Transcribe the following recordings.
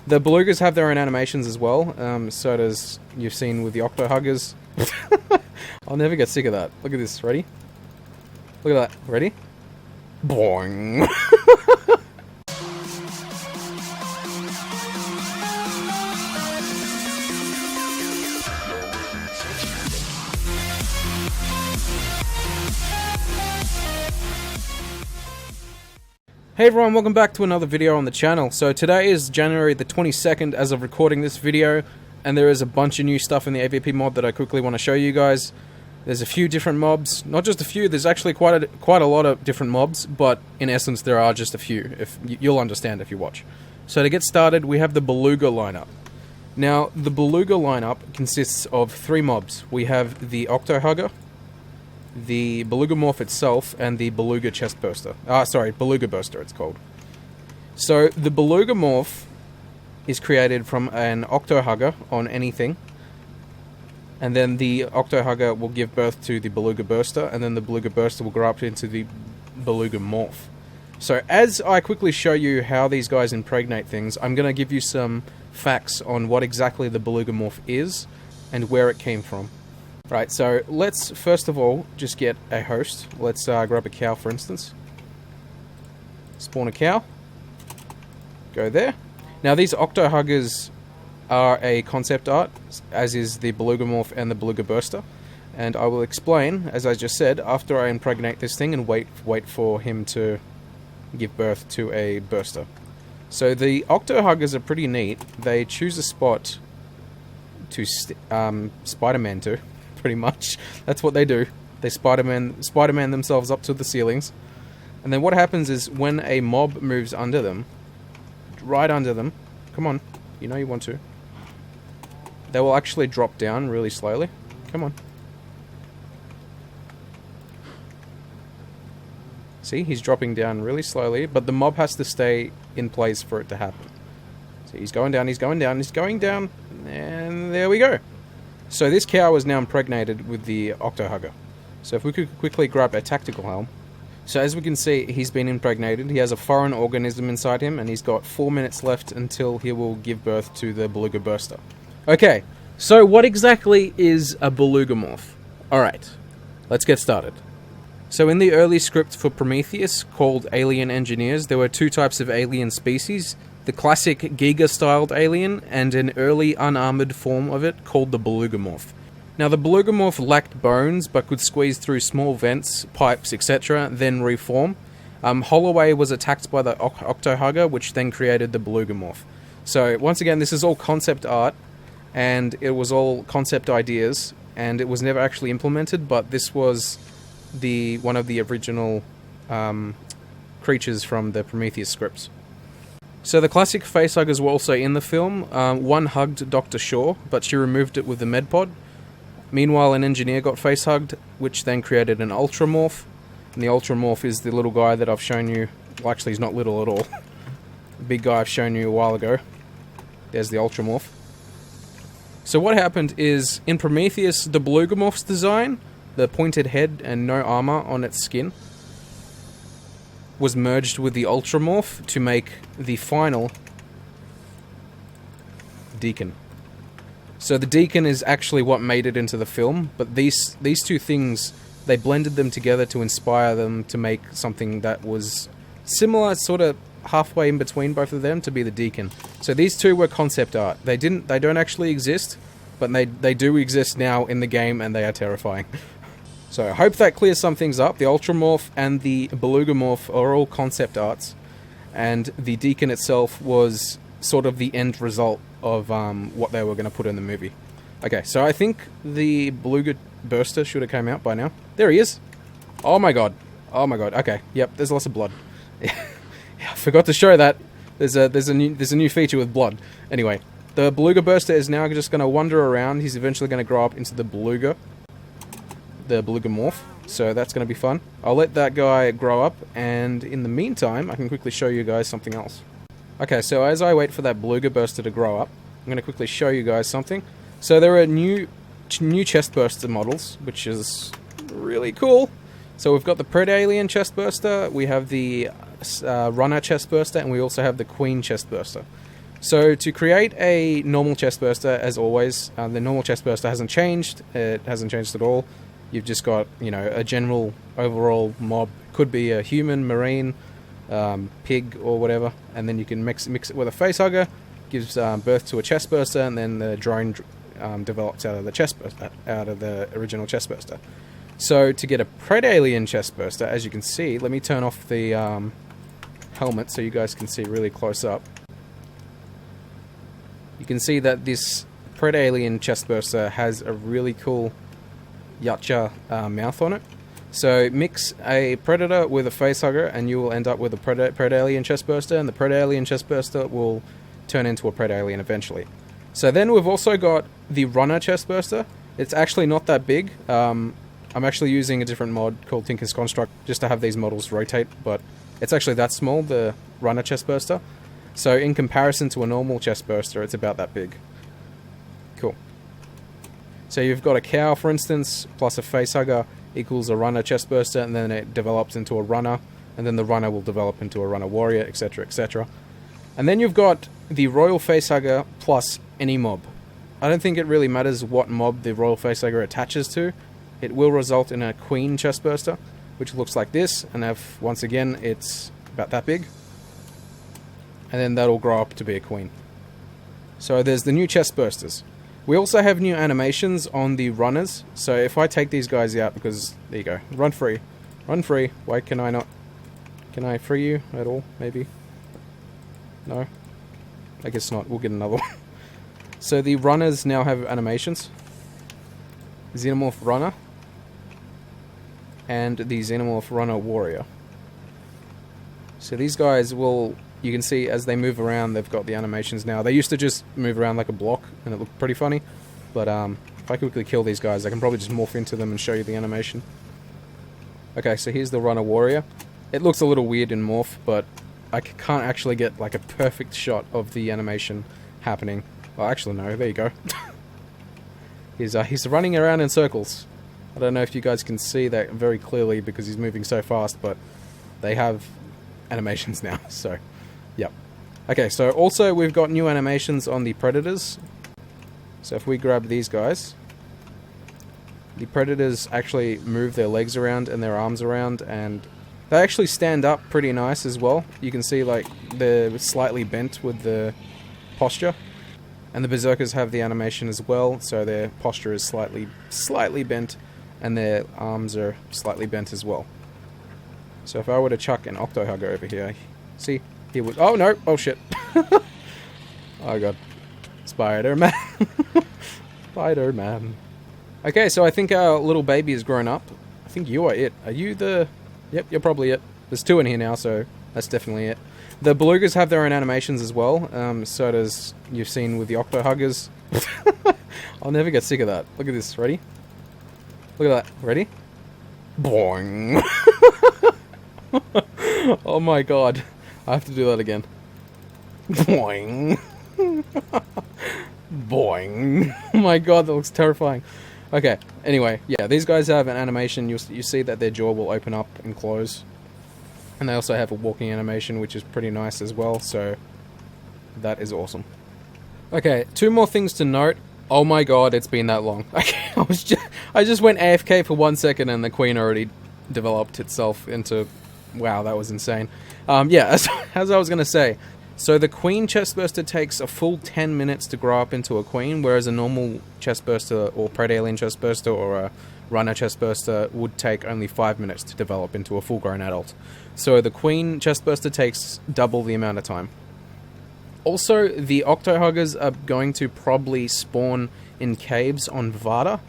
The Belugas have their own animations as well, so does you've seen with the Octohuggers. I'll never get sick of that. Look at this, ready? Look at that, ready? Boing! Hey everyone, welcome back to another video on the channel. So today is January the 22nd as of recording this video, and there is a bunch of new stuff in the AVP mod that I quickly want to show you guys. There's a few different mobs, not just a few, there's actually quite a lot of different mobs, but in essence there are just a few, if you'll understand if you watch. So to get started, we have the Beluga lineup. Now, the Beluga lineup consists of 3 mobs. We have the Octohugger, the Belugamorph itself, and the Beluga Chestburster. Belugaburster it's called. So, the Belugamorph is created from an Octohugger on anything, and then the Octohugger will give birth to the Belugaburster, and then the Belugaburster will grow up into the Belugamorph. So, as I quickly show you how these guys impregnate things, I'm going to give you some facts on what exactly the Belugamorph is, and where it came from. Right, so let's first of all just get a host. Let's grab a cow, for instance. Spawn a cow. Go there. Now these Octohuggers are a concept art, as is the Belugamorph and the Belugaburster. And I will explain, as I just said, after I impregnate this thing and wait for him to give birth to a burster. So the Octohuggers are pretty neat. They choose a spot to Spider-Man to. Pretty much. That's what they do. They Spider-Man themselves up to the ceilings. And then what happens is when a mob moves under them, right under them, come on, you know you want to, they will actually drop down really slowly. Come on. See, he's dropping down really slowly, but the mob has to stay in place for it to happen. So he's going down, he's going down, he's going down, and there we go. So this cow is now impregnated with the Octohugger. So if we could quickly grab a tactical helm. So as we can see, he's been impregnated. He has a foreign organism inside him, and he's got 4 minutes left until he will give birth to the Belugaburster. Okay, so what exactly is a Belugamorph? Alright, let's get started. So in the early script for Prometheus, called Alien Engineers, there were 2 types of alien species. The classic Giga-styled alien, and an early unarmored form of it called the Belugamorph. Now the Belugamorph lacked bones, but could squeeze through small vents, pipes, etc., then reform. Holloway was attacked by the Octohugger, which then created the Belugamorph. So once again, this is all concept art, and it was all concept ideas, and it was never actually implemented, but this was one of the original creatures from the Prometheus scripts. So the classic facehuggers were also in the film. One hugged Dr. Shaw, but she removed it with the medpod. Meanwhile, an engineer got facehugged, which then created an Ultramorph. And the Ultramorph is the little guy that I've shown you. Well, actually, he's not little at all. The big guy I've shown you a while ago. There's the Ultramorph. So what happened is, in Prometheus, the Belugamorph's design, the pointed head and no armor on its skin, was merged with the Ultramorph to make the final Deacon. So the Deacon is actually what made it into the film, but these 2 things, they blended them together to inspire them to make something that was similar, sort of halfway in between both of them, to be the Deacon. So these 2 were concept art. They don't actually exist, but they do exist now in the game, and they are terrifying. So I hope that clears some things up. The Ultramorph and the Belugamorph are all concept arts, and the Deacon itself was sort of the end result of what they were going to put in the movie. Okay, so I think the Belugaburster should have come out by now. There he is. Oh my god. Oh my god. Okay, yep, there's lots of blood. Yeah, I forgot to show that. There's a new feature with blood. Anyway, the Belugaburster is now just going to wander around. He's eventually going to grow up into the Belugamorph, so that's going to be fun. I'll let that guy grow up, and in the meantime, I can quickly show you guys something else. Okay, so as I wait for that Belugaburster to grow up, I'm going to quickly show you guys something. So there are new Chestburster models, which is really cool. So we've got the Pred-Alien Chestburster, we have the Runner Chestburster, and we also have the Queen Chestburster. So to create a normal chestburster, as always, the normal chestburster hasn't changed. It hasn't changed at all. You've just got, you know, a general overall mob. Could be a human, marine, pig, or whatever, and then you can mix it with a facehugger. Gives birth to a chestburster, and then the drone develops out of the chestburster, out of the original chestburster. So to get a Predalien chestburster, as you can see, let me turn off the helmet so you guys can see really close up. You can see that this Predalien chestburster has a really cool Yacha mouth on it. So mix a Predator with a facehugger and you will end up with a Predalien chestburster, and the Predalien chestburster will turn into a Predalien eventually. So then we've also got the Runner chestburster. It's actually not that big. I'm actually using a different mod called Tinker's Construct just to have these models rotate, but it's actually that small, the Runner chestburster. So in comparison to a normal chestburster, it's about that big. Cool. So you've got a cow, for instance, plus a facehugger equals a Runner chestburster, and then it develops into a runner, and then the runner will develop into a runner warrior, etc, etc. And then you've got the Royal Facehugger plus any mob. I don't think it really matters what mob the Royal Facehugger attaches to. It will result in a Queen chestburster, which looks like this, and once again, it's about that big. And then that'll grow up to be a queen. So there's the new chestbursters. We also have new animations on the runners. So if I take these guys out, because there you go, run free, run free. Why can I not? Can I free you at all? Maybe. No. I guess not. We'll get another one. So the runners now have animations. Xenomorph Runner and the Xenomorph Runner Warrior. So these guys will. You can see as they move around, they've got the animations now. They used to just move around like a block, and it looked pretty funny. But if I quickly kill these guys, I can probably just morph into them and show you the animation. Okay, so here's the Runner Warrior. It looks a little weird in morph, but I can't actually get like a perfect shot of the animation happening. Well, actually, no. There you go. He's running around in circles. I don't know if you guys can see that very clearly because he's moving so fast, but they have animations now, so... Yep. Okay, so also we've got new animations on the Predators. So if we grab these guys, the Predators actually move their legs around and their arms around, and they actually stand up pretty nice as well. You can see like they're slightly bent with the posture. And the Berserkers have the animation as well, so their posture is slightly bent, and their arms are slightly bent as well. So if I were to chuck an Octohugger over here, see? He would. Oh no! Oh shit! Oh god! Spider-Man! Spider-Man! Okay, so I think our little baby has grown up. I think you are it. Are you the? Yep, you're probably it. There's two in here now, so that's definitely it. The Belugas have their own animations as well. So does you've seen with the Octohuggers. I'll never get sick of that. Look at this. Ready? Look at that. Ready? Boing! Oh my god. I have to do that again. Boing. Boing. Oh my god, that looks terrifying. Okay, anyway, yeah, these guys have an animation. You see that their jaw will open up and close. And they also have a walking animation, which is pretty nice as well, so that is awesome. Okay, two more things to note. Oh my god, it's been that long. Okay, I just went AFK for 1 second and the queen already developed itself into... Wow, that was insane. Yeah, as I was going to say, so the Queen chestburster takes a full 10 minutes to grow up into a queen, whereas a normal chestburster or Predalien chestburster or a Runner chestburster would take only 5 minutes to develop into a full-grown adult. So the Queen chestburster takes double the amount of time. Also, the Octohuggers are going to probably spawn in caves on Vada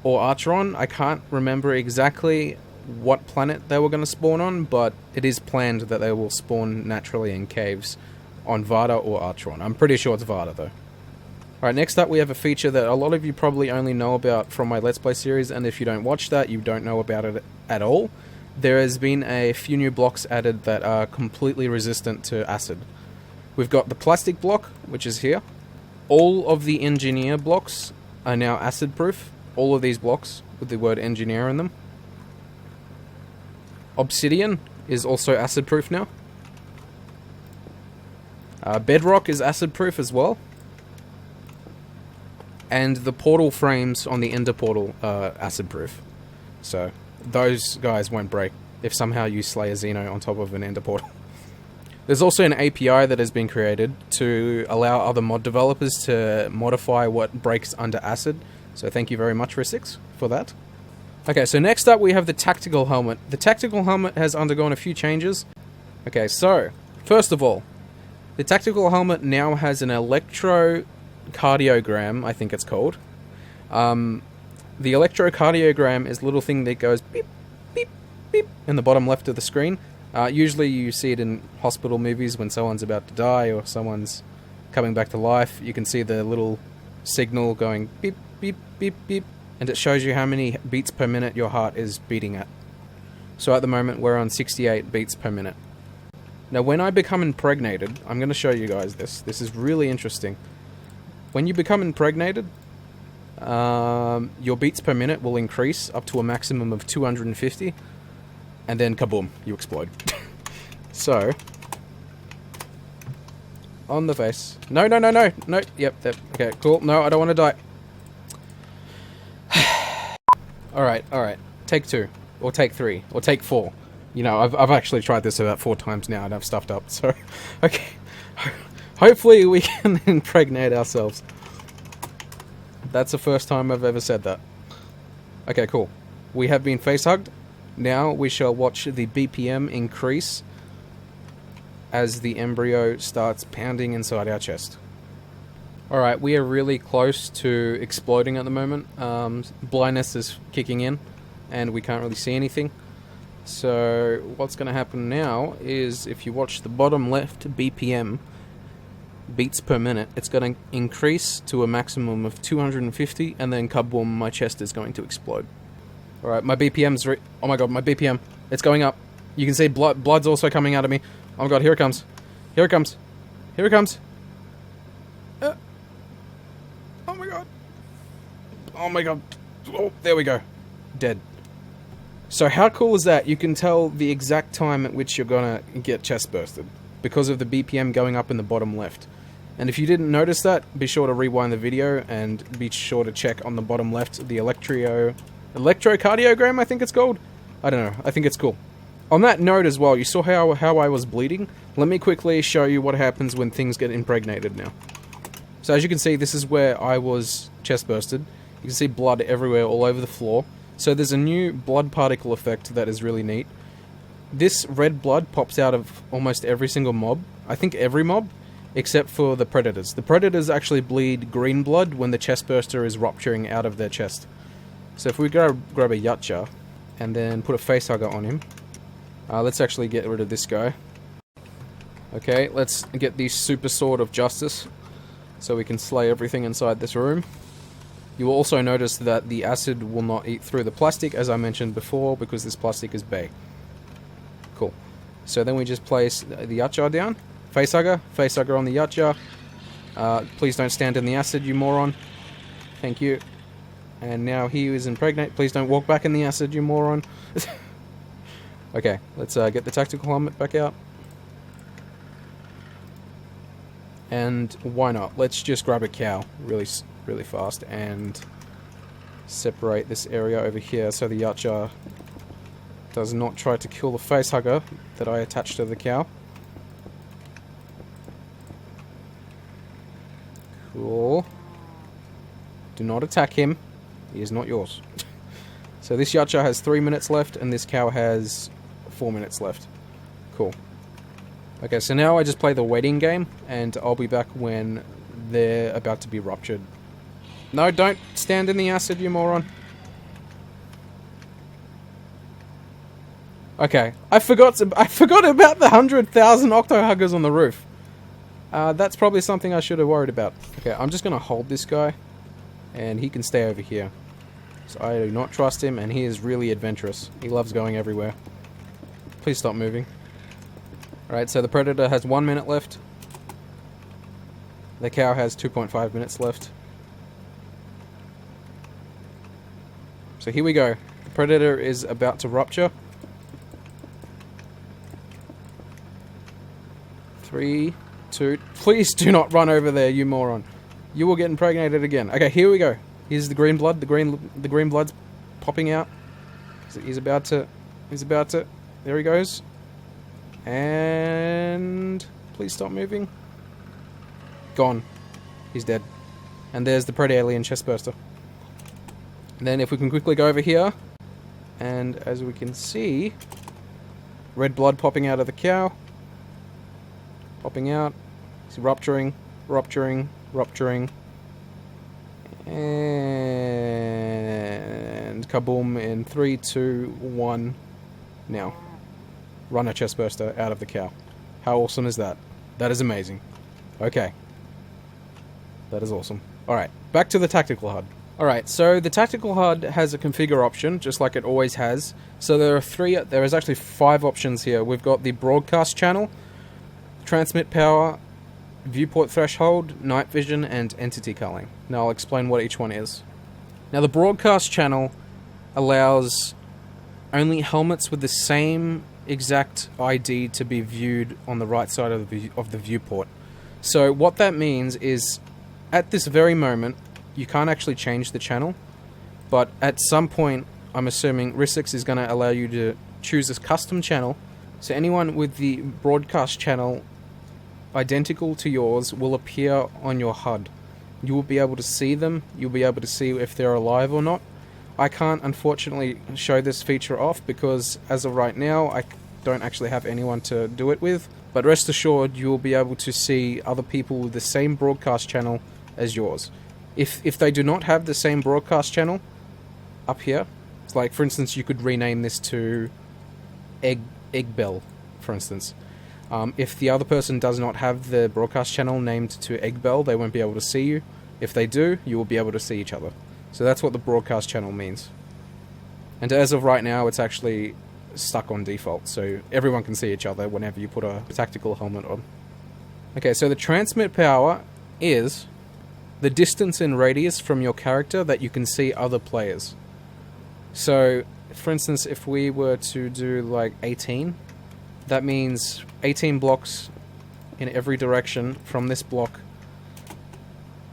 or Archeron. I can't remember exactly what planet they were going to spawn on, but it is planned that they will spawn naturally in caves on Vada or Archeron. I'm pretty sure it's Vada though. Alright, next up we have a feature that a lot of you probably only know about from my Let's Play series, and if you don't watch that, you don't know about it at all. There has been a few new blocks added that are completely resistant to acid. We've got the plastic block, which is here. All of the engineer blocks are now acid proof. All of these blocks with the word engineer in them. Obsidian is also acid proof now. Bedrock is acid proof as well. And the portal frames on the ender portal are acid proof. So those guys won't break if somehow you slay a Xeno on top of an ender portal. There's also an API that has been created to allow other mod developers to modify what breaks under acid. So thank you very much, Rissix, for that. Okay, so next up we have the tactical helmet. The tactical helmet has undergone a few changes. Okay, so first of all, the tactical helmet now has an electrocardiogram, I think it's called. The electrocardiogram is a little thing that goes beep, beep, beep in the bottom left of the screen. Usually you see it in hospital movies when someone's about to die or someone's coming back to life. You can see the little signal going beep, beep, beep, beep, and it shows you how many beats per minute your heart is beating at. So at the moment we're on 68 beats per minute. Now when I become impregnated, I'm going to show you guys this. This is really interesting. When you become impregnated, your beats per minute will increase up to a maximum of 250, and then kaboom, you explode. So, on the face. No, yep, okay, cool. No, I don't want to die. Alright, take 2, or take 3, or take 4. You know, I've actually tried this about 4 times now and I've stuffed up, so, okay. Hopefully we can impregnate ourselves. That's the first time I've ever said that. Okay, cool. We have been face-hugged. Now we shall watch the BPM increase as the embryo starts pounding inside our chest. Alright, we are really close to exploding at the moment. Blindness is kicking in and we can't really see anything. So what's going to happen now is if you watch the bottom left BPM, beats per minute, it's going to increase to a maximum of 250 and then kaboom, my chest is going to explode. Alright, my BPM's oh my god, my BPM, it's going up. You can see blood's also coming out of me. Oh my god, here it comes. Here it comes. Here it comes. Oh my god. Oh my god. Oh, there we go. Dead. So how cool is that? You can tell the exact time at which you're gonna get chest bursted because of the BPM going up in the bottom left. And if you didn't notice that, be sure to rewind the video and be sure to check on the bottom left the electrocardiogram, I think it's called? I don't know, I think it's cool. On that note as well, you saw how I was bleeding? Let me quickly show you what happens when things get impregnated now. So as you can see, this is where I was chest bursted. You can see blood everywhere, all over the floor. So there's a new blood particle effect that is really neat. This red blood pops out of almost every single mob. I think every mob, except for the predators. The predators actually bleed green blood when the chestburster is rupturing out of their chest. So if we grab a Yacha and then put a facehugger on him, let's actually get rid of this guy. Okay, let's get the super sword of justice so we can slay everything inside this room. You will also notice that the acid will not eat through the plastic, as I mentioned before, because this plastic is bay. Cool. So then we just place the Yacha down. Facehugger on the Yacha. Please don't stand in the acid, you moron. Thank you. And now he is impregnate. Please don't walk back in the acid, you moron. Okay, let's get the tactical helmet back out. And why not? Let's just grab a cow really fast and separate this area over here so the Yacha does not try to kill the facehugger that I attached to the cow. Cool. Do not attack him. He is not yours. So this Yacha has 3 minutes left and this cow has 4 minutes left. Cool. Okay, so now I just play the waiting game and I'll be back when they're about to be ruptured. No, don't stand in the acid, you moron. Okay, I forgot about the 100,000 octo-huggers on the roof. That's probably something I should have worried about. Okay, I'm just gonna hold this guy, and he can stay over here. So I do not trust him, and he is really adventurous. He loves going everywhere. Please stop moving. Alright, so the predator has 1 minute left. The cow has 2.5 minutes left. So here we go. The predator is about to rupture. 3, 2. Please do not run over there, you moron. You will get impregnated again. Okay, here we go. Here's the green blood. The green blood's popping out. He's about to. There he goes. And please stop moving. Gone. He's dead. And there's the Pred-Alien Chestburster. And then if we can quickly go over here, and as we can see, red blood popping out of the cow. Popping out. It's rupturing. And kaboom in 3, 2, 1. Now. Run a chestburster out of the cow. How awesome is that? That is amazing. Okay. That is awesome. Alright, back to the tactical HUD. Alright, so the tactical HUD has a configure option, just like it always has. So there is actually 5 options here. We've got the broadcast channel, transmit power, viewport threshold, night vision, and entity culling. Now I'll explain what each one is. Now the broadcast channel allows only helmets with the same exact ID to be viewed on the right side of the viewport. So what that means is, at this very moment, you can't actually change the channel, but at some point, I'm assuming Rissix is going to allow you to choose a custom channel, so anyone with the broadcast channel identical to yours will appear on your HUD. You will be able to see them, you'll be able to see if they're alive or not. I can't unfortunately show this feature off because as of right now I don't actually have anyone to do it with, but rest assured you will be able to see other people with the same broadcast channel as yours. If they do not have the same broadcast channel up here, it's like for instance you could rename this to Egg Bell, for instance. If the other person does not have the broadcast channel named to Egg Bell, they won't be able to see you. If they do, you will be able to see each other. So that's what the broadcast channel means. And as of right now, it's actually stuck on default, so everyone can see each other whenever you put a tactical helmet on. Okay, so the transmit power is the distance and radius from your character that you can see other players. So, for instance, if we were to do like 18, that means 18 blocks in every direction from this block.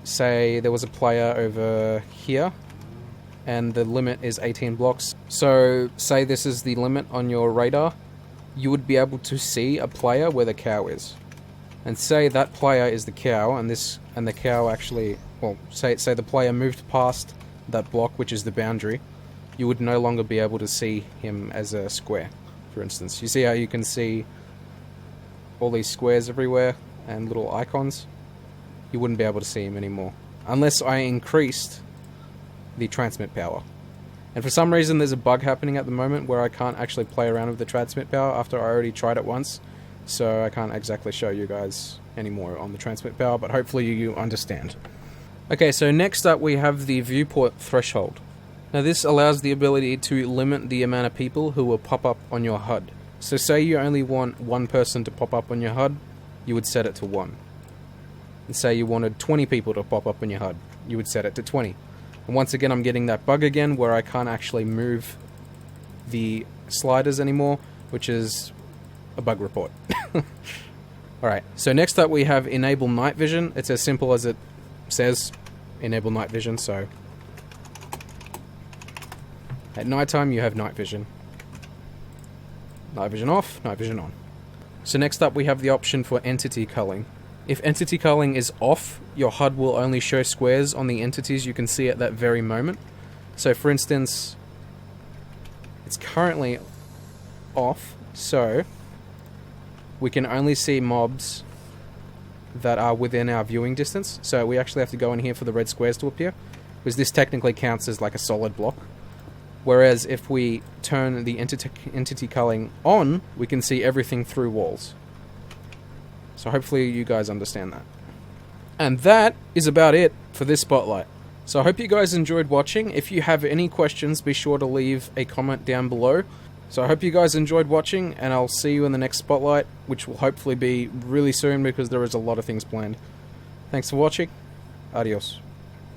Say there was a player over here, and the limit is 18 blocks. So, say this is the limit on your radar, you would be able to see a player where the cow is. And say that player is the cow, and the cow actually, well, say the player moved past that block, which is the boundary, you would no longer be able to see him as a square, for instance. You see how you can see all these squares everywhere and little icons? You wouldn't be able to see him anymore, unless I increased the transmit power. And for some reason there's a bug happening at the moment where I can't actually play around with the transmit power after I already tried it once, so I can't exactly show you guys anymore on the transmit power, but hopefully you understand. Okay, so next up we have the viewport threshold. Now this allows the ability to limit the amount of people who will pop up on your HUD. So say you only want one person to pop up on your HUD, you would set it to 1. And say you wanted 20 people to pop up on your HUD, you would set it to 20. And once again I'm getting that bug again where I can't actually move the sliders anymore, which is a bug report. Alright, so next up we have enable night vision. It's as simple as it says, enable night vision, so at nighttime you have night vision. Night vision off, night vision on. So next up we have the option for entity culling. If entity culling is off, your HUD will only show squares on the entities you can see at that very moment. So for instance, it's currently off, so we can only see mobs that are within our viewing distance. So we actually have to go in here for the red squares to appear, because this technically counts as like a solid block. Whereas if we turn the entity culling on, we can see everything through walls. So hopefully you guys understand that. And that is about it for this spotlight. So I hope you guys enjoyed watching. If you have any questions, be sure to leave a comment down below. So I hope you guys enjoyed watching, and I'll see you in the next spotlight, which will hopefully be really soon because there is a lot of things planned. Thanks for watching. Adios.